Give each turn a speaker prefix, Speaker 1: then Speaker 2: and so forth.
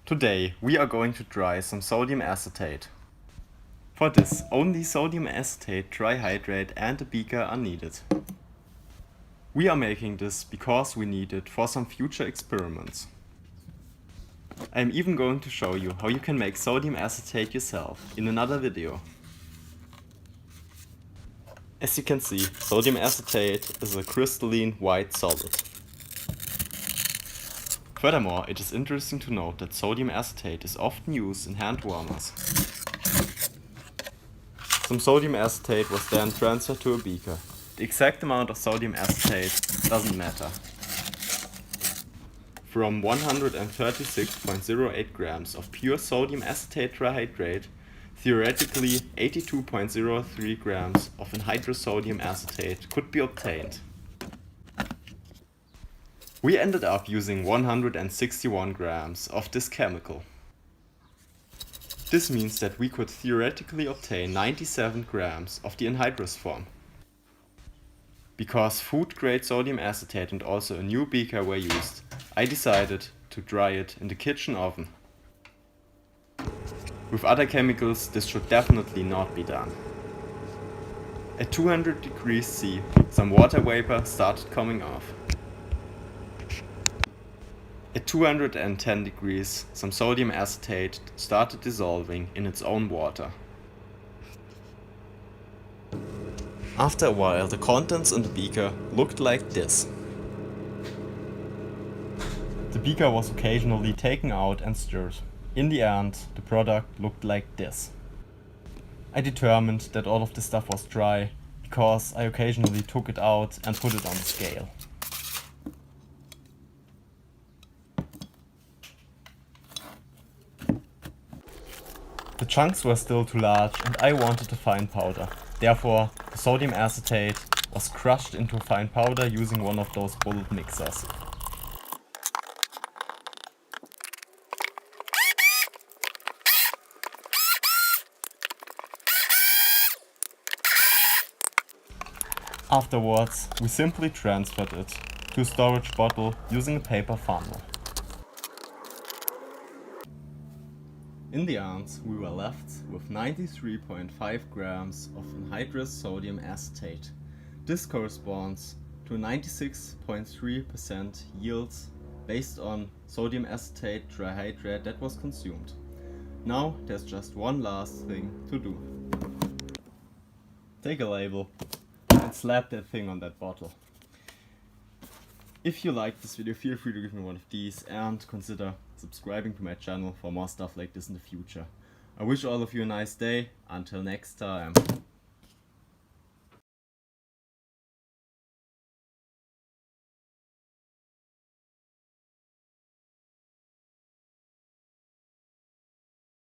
Speaker 1: Today we are going to dry some sodium acetate. For this, only sodium acetate, dry hydrate and a beaker are needed. We are making this because we need it for some future experiments. I am even going to show you how you can make sodium acetate yourself in another video. As you can see, sodium acetate is a crystalline white solid. Furthermore, it is interesting to note that sodium acetate is often used in hand warmers. Some sodium acetate was then transferred to a beaker. The exact amount of sodium acetate doesn't matter. From 136.08 grams of pure sodium acetate trihydrate, theoretically 82.03 grams of anhydrous sodium acetate could be obtained. We ended up using 161 grams of this chemical. This means that we could theoretically obtain 97 grams of the anhydrous form. Because food-grade sodium acetate and also a new beaker were used, I decided to dry it in the kitchen oven. With other chemicals, this should definitely not be done. At 200 degrees C, some water vapor started coming off. At 210 degrees, some sodium acetate started dissolving in its own water. After a while, the contents in the beaker looked like this. The beaker was occasionally taken out and stirred. In the end, the product looked like this. I determined that all of the stuff was dry because I occasionally took it out and put it on the scale. The chunks were still too large and I wanted a fine powder. Therefore, the sodium acetate was crushed into a fine powder using one of those bullet mixers. Afterwards, we simply transferred it to a storage bottle using a paper funnel. In the end, we were left with 93.5 grams of anhydrous sodium acetate. This corresponds to 96.3% yield based on sodium acetate trihydrate that was consumed. Now there's just one last thing to do. Take a label and slap that thing on that bottle. If you liked this video, feel free to give me one of these and consider subscribing to my channel for more stuff like this in the future. I wish all of you a nice day. Until next time.